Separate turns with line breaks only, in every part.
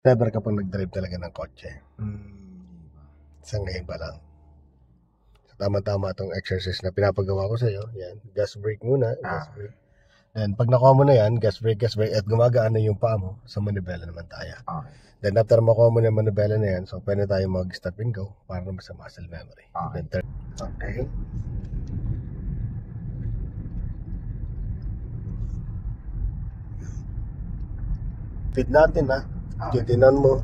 Never ka pang nag-drive talaga ng kotse. Sa ngayon pa lang. So, tama-tama itong exercise na pinapagawa ko sa'yo. Yan. Gas brake muna. Gas brake. Then, pag nakuha mo na yan, gas brake, at gumagaan na yung paa mo, sa manibela naman tayo.
Okay.
Then, after makuha mo na yung manibela na yan, so, pwede tayo mag-stop and go para naman sa muscle memory.
Okay.
Then, okay. Speed natin, ha?
Okay.
Titinan mo.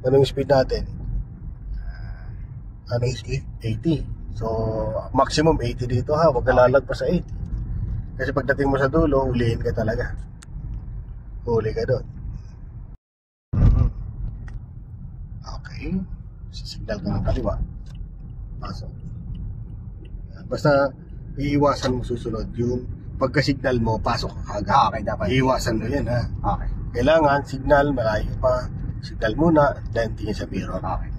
Anong speed natin? Anong 80. So, maximum 80 dito, ha? Huwag ka lalagpas sa 80. Kasi pagdating mo sa dulo, ulihin ka talaga. Huli ka doon. Okay. Signal ka ng kaliwa. Pasok. Basta, iiwasan mo susunod. Yung pagka-signal mo, pasok ka agad.
Okay, dapat.
Iiwasan mo yan, ha?
Okay.
Kailangan, signal, malayo pa. Signal muna, then tingin sa mirror.
Okay.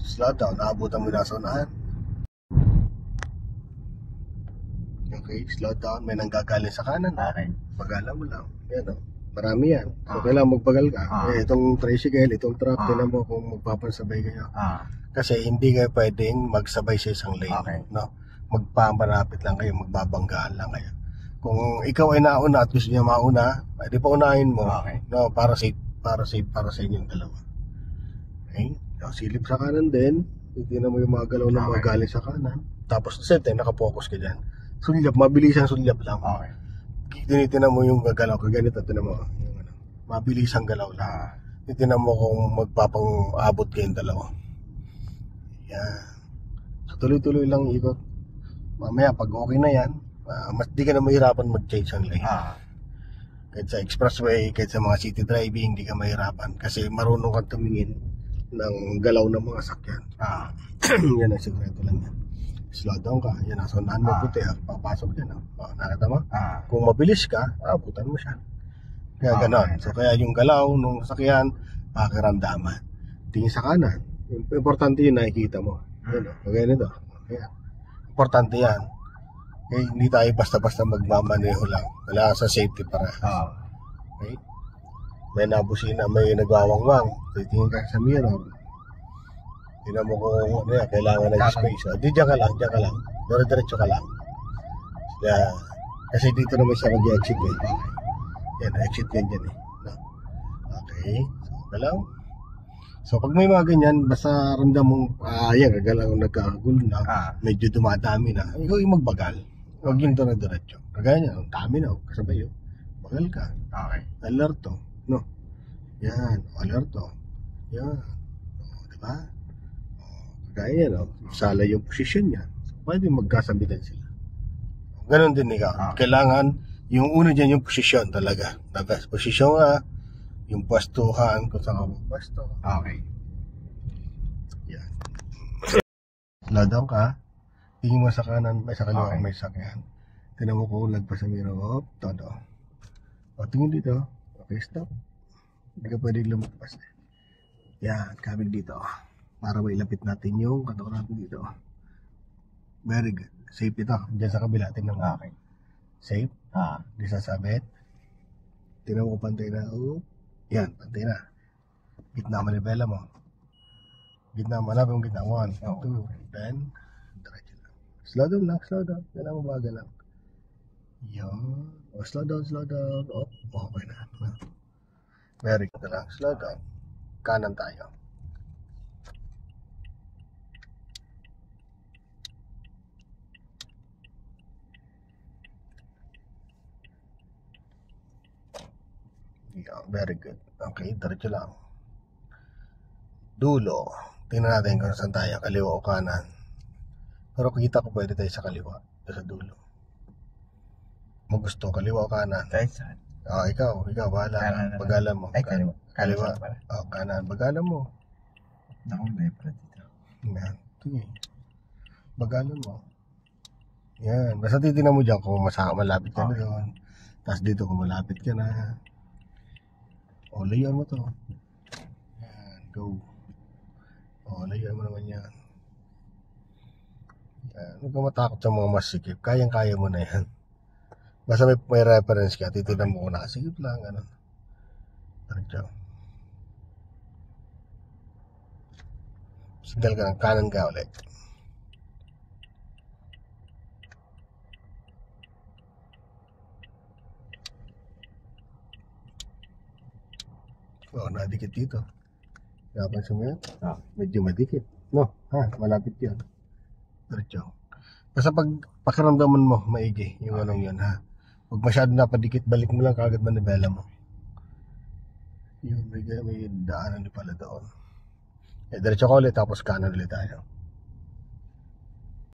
Slow down, naabutan mo na sa unahan. Okay, slow down. May nanggagaling sa kanan.
Okay.
Pagala mo lang. Yan, o. Marami yan. So, kailangan magbagal ka. Itong tricycle, itong truck, tinan mo kung magpapansabay kayo. Kasi hindi kayo pwedeng magsabay sa isang lane.
Okay.
No? Magpamarapit lang kayo, magbabanggaan lang kayo. Kung ikaw ay nauna at gusto niya mauna, di pa unahin mo.
Okay.
No, para sa inyong dalawa. Okay? So, silip sa kanan din. Titignan mo yung mga galaw ng mga galing sa kanan. Tapos, same time, nakapokus ka dyan. Sulyap, mabilisan sulyap lang.
Okay.
Tinitingnan mo yung gagalaw ka, ganito, tinan mo. Yung, mabilisang galaw lang. Tinitingnan mo kung magpapang-abot kayong dalawa. Yan. So, tuloy-tuloy lang ikot. Mamaya, pag okay na yan, mas di ka na mahirapan mag-change ang lane. Kahit sa expressway, kahit sa mga city driving, di ka mahirapan. Kasi marunong kang tumingin ng galaw ng mga sakyan. Yan ang sikreto lang yan. Slow down ka, yan ang sunahan mo puti, papasok yan. Nakita mo? Kung mabilis ka, abutan mo siya. Kaya ganon. So kaya yung galaw nung sakyan, pakiramdaman. Tingin sa kanan. Importante yung nakikita mo. Yan, kagaya nito. Yan. Importante yan. Okay, hindi tayo basta-basta magmamaneho lang. Wala sa safety para. Okay? May nabusina, may nagwawangwang. Titingin ka sa mirror. Tingnan mo kung kailangan ng space. Di, diyan ka lang. Diretso ka lang. Kaya, kasi dito naman siya mag-exit eh. Yan, exit yan dyan eh. No? Okay. So, galaw. So, pag may mga ganyan, basta ramdam mong, yan, gagalaw, nagkakagulo na, medyo dumadami na, ikaw yung magbagal. Huwag yung diretso. Kagaya niya, ang dami na, kasabay yun. Bagal ka.
Okay.
Alerto. No? Yan, alerto. Yan. Diba? Kaya no, sala yung posisyon niya. Pwede magkasabitan sila. Ganon din ikaw. Kailangan, yung una dyan yung posisyon talaga. Dapat posisyon nga, yung pwestuhan, kung saan ka magpwesto.
Okay.
Yan. Slow down ka. Tingin mo sa kanan, may sa kaliwa, may sakyan. Tingnan mo kung lagpas sa mirror. Todo. O, tingin dito. Okay, stop. Hindi ka pwede lumagpas. Yan, kabig dito. Para mailapit natin yung katawan natin dito. Very good. Safe ito. Diyan sa kabila. Tingnan mo. Okay. Safe. Di sasabit. Tingnan mo kung pantay na. Yan, pantay na. Gitna manibela mo. Gitna, malapit mong gitna. 1, 2, 10. Diretso lang. Slow down lang, slow down. Kailangan mo baga lang. Yan. O, slow down. Okay na. Very good lang. Slow down. Kanan tayo. Yeah, very good. Okay, diretso lang. Dulo. Tingnan natin kung saan tayo, kaliwa o kanan. Pero kita ko pwede tayo sa kaliwa, sa dulo. Mo gusto, kaliwa o kanan?
Saan?
Ikaw, bahala. Bagalan mo.
Ay, kaliwa.
Kaliwa. Kanan. Bagalan mo.
Naku, may pala dito.
Yan. Sige. Bagalan mo. Yan. Basta titignan mo dyan kung malapit ka na doon. Tapos dito kung malapit ka na. O, layan mo to. Yan. Go. O, layan mo naman yan. Huwag ka matakot sa mga masikip. Kayang-kaya mo na yan. Basta may reference ka, titignan mo kung nakasikip lang, gano'n. Diretso. Signal ka ng kanan ka ulit. Oo, nadikit dito. Napansin mo yun? Medyo madikit. No? Malapit yun. Diretso. Basta pag pakiramdaman mo, maigi yung anong yun, ha? Huwag masyado napadikit, balik mo lang kagad manibela mo. Yun, may daanan din pala doon. Diretso ka ulit, tapos kanan ulit tayo.